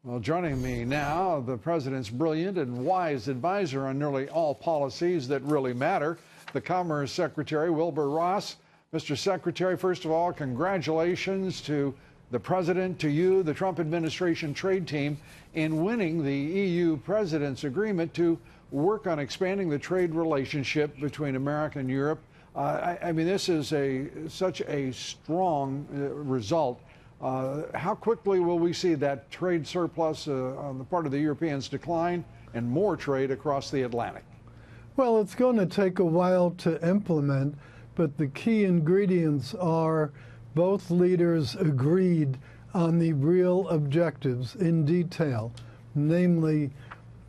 Well, joining me now, the president's brilliant and wise advisor on nearly all policies that really matter, the Commerce Secretary, Wilbur Ross. Mr. Secretary, first of all, congratulations to the president, to you, the Trump administration trade team, in winning the EU president's agreement to work on expanding the trade relationship between America and Europe. I mean, this is such a strong result. How quickly will we see that trade surplus on the part of the Europeans decline and more trade across the Atlantic? Well, it's going to take a while to implement, but the key ingredients are both leaders agreed on the real objectives in detail, namely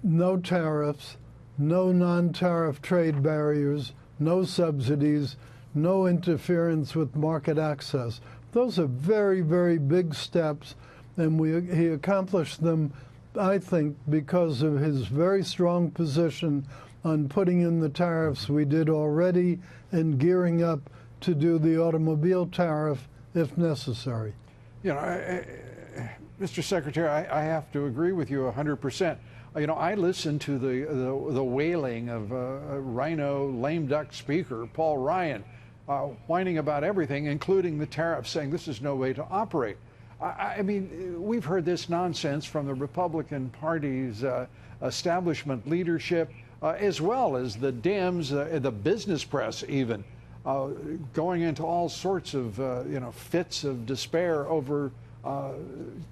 no tariffs, no non-tariff trade barriers, no subsidies, no interference with market access. Those are very, very big steps, and he accomplished them, I think, because of his very strong position on putting in the tariffs we did already and gearing up to do the automobile tariff if necessary. You know, Mr. Secretary, I have to agree with you 100%. You know, I listened to the wailing of Rhino lame duck speaker Paul Ryan, whining about everything, including the tariffs, saying this is no way to operate. I mean, we've heard this nonsense from the Republican Party's establishment leadership, as well as the Dems, the business press even, going into all sorts of fits of despair over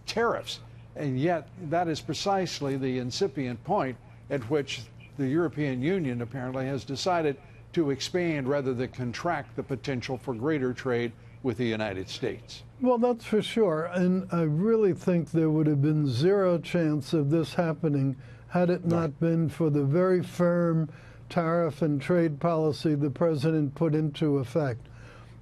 tariffs. And yet that is precisely the incipient point at which the European Union apparently has decided to expand rather than contract the potential for greater trade with the United States. Well, that's for sure. And I really think there would have been zero chance of this happening had it not been for the very firm tariff and trade policy the president put into effect.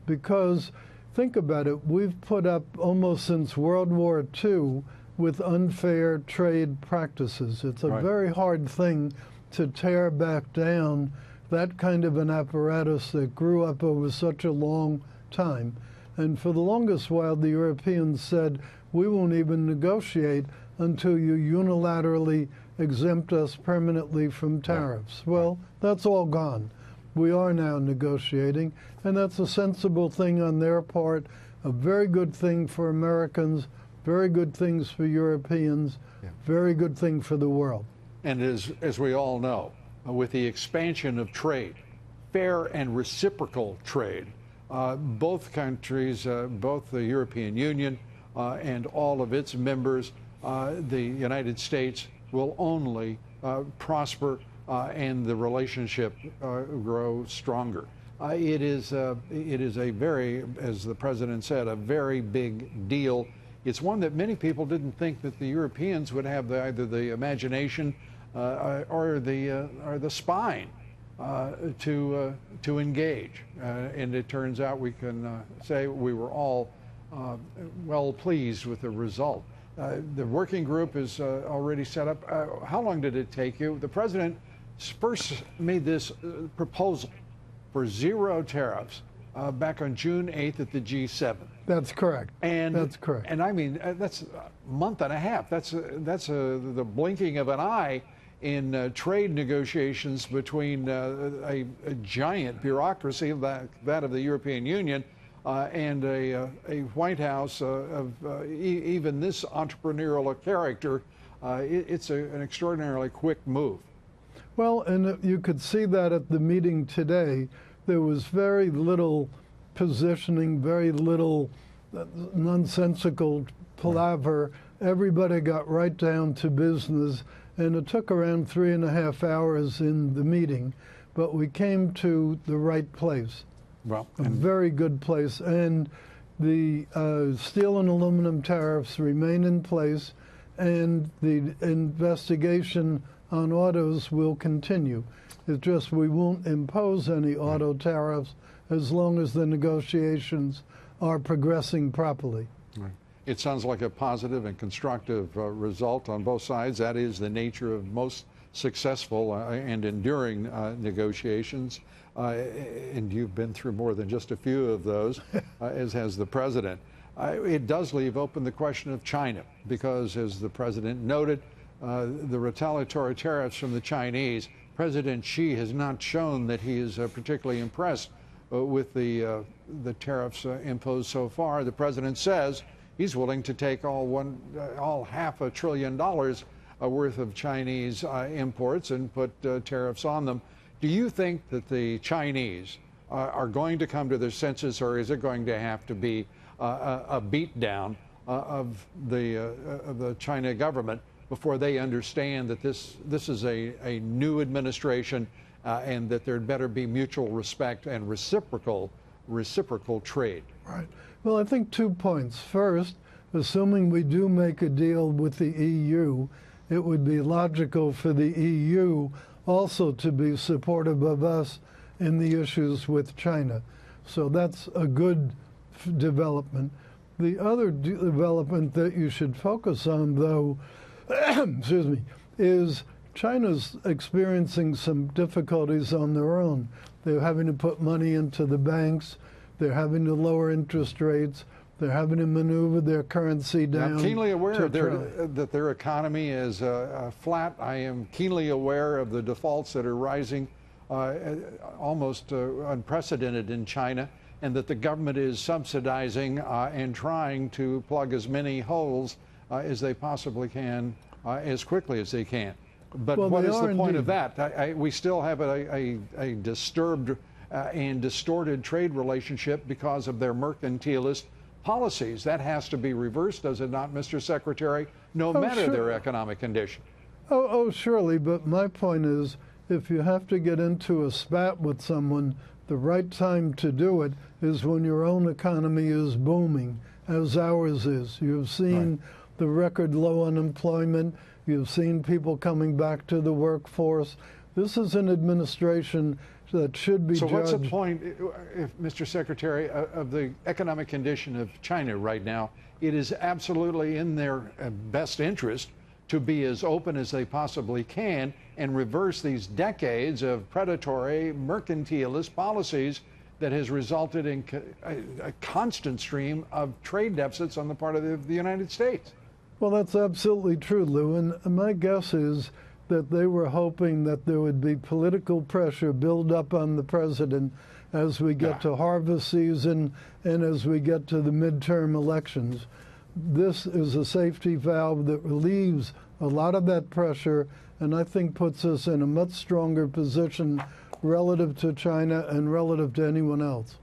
Because think about it, we've put up almost since World War II with unfair trade practices. It's a very hard thing to tear back down that kind of an apparatus that grew up over such a long time. And for the longest while, the Europeans said, we won't even negotiate until you unilaterally exempt us permanently from tariffs. Well, that's all gone. We are now negotiating, and that's a sensible thing on their part, a very good thing for Americans, very good things for Europeans, very good thing for the world. And as we all know, with the expansion of trade, fair and reciprocal trade, both countries, both the European Union and all of its members, the United States, will only prosper and the relationship grow stronger. It is a very, as the president said, a very big deal. It's one that many people didn't think that the Europeans would have either the imagination or the spine to engage. And it turns out we can say we were all well pleased with the result. The working group is already set up. How long did it take you? The president first made this proposal for zero tariffs back on June 8th at the G7. That's correct. That's correct. And I mean, that's a month and a half. That's the blinking of an eye in trade negotiations between a giant bureaucracy, that of the European Union, and a White House of even this entrepreneurial character. It's an extraordinarily quick move. Well, and you could see that at the meeting today. There was very little positioning, very little nonsensical palaver. Everybody got right down to business, and it took around 3.5 hours in the meeting, but we came to the right place. Well, a very good place, and the steel and aluminum tariffs remain in place, and the investigation on autos will continue. It's just we won't impose any auto tariffs as long as the negotiations are progressing properly. Right. It sounds like a positive and constructive result on both sides. That is the nature of most successful and enduring negotiations. And you've been through more than just a few of those, as has the president. it does leave open the question of China, because, as the president noted, the retaliatory tariffs from the Chinese, President Xi has not shown that he is particularly impressed with the tariffs imposed so far. The president says he's willing to take all $500 billion worth of Chinese imports and put tariffs on them. Do you think that the Chinese are going to come to their senses, or is it going to have to be a beatdown of the China government before they understand that this is a new administration and that there'd better be mutual respect and reciprocal trade? Right. Well, I think 2 points. First, assuming we do make a deal with the EU, it would be logical for the EU also to be supportive of us in the issues with China. So that's a good development. The other development that you should focus on, though, excuse me, is China's experiencing some difficulties on their own. They're having to put money into the banks. They're having to lower interest rates. They're having to maneuver their currency down. I'm keenly aware that their economy is flat. I am keenly aware of the defaults that are rising, almost unprecedented in China, and that the government is subsidizing and trying to plug as many holes as they possibly can, as quickly as they can. But what is the point of that? We still have a disturbed and distorted trade relationship because of their mercantilist policies. That has to be reversed, does it not, Mr. Secretary, no matter their economic condition? Oh, surely, but my point is, if you have to get into a spat with someone, the right time to do it is when your own economy is booming, as ours is. You've seen the record low unemployment. You've seen people coming back to the workforce. This is an administration that should be judged. So what's the point, Mr. Secretary, of the economic condition of China right now? It is absolutely in their best interest to be as open as they possibly can and reverse these decades of predatory mercantilist policies that has resulted in a constant stream of trade deficits on the part of the United States. Well, that's absolutely true, Lou. And my guess is that they were hoping that there would be political pressure build up on the president as we get to harvest season and as we get to the midterm elections. This is a safety valve that relieves a lot of that pressure, and I think puts us in a much stronger position relative to China and relative to anyone else.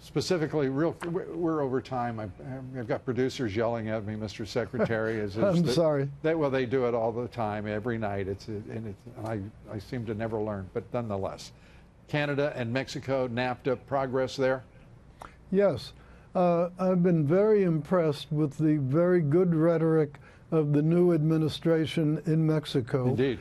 Specifically, we're over time. I've got producers yelling at me, Mr. Secretary. I'm sorry. Well, they do it all the time, every night. And I seem to never learn, but nonetheless. Canada and Mexico, NAFTA, progress there? Yes. I've been very impressed with the very good rhetoric of the new administration in Mexico. Indeed.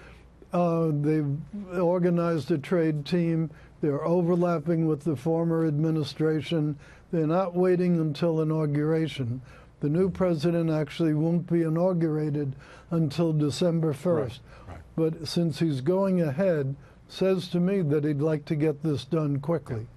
They've organized a trade team. They're overlapping with the former administration. They're not waiting until inauguration. The new president actually won't be inaugurated until December 1st. Right. But since he's going ahead, says to me that he'd like to get this done quickly.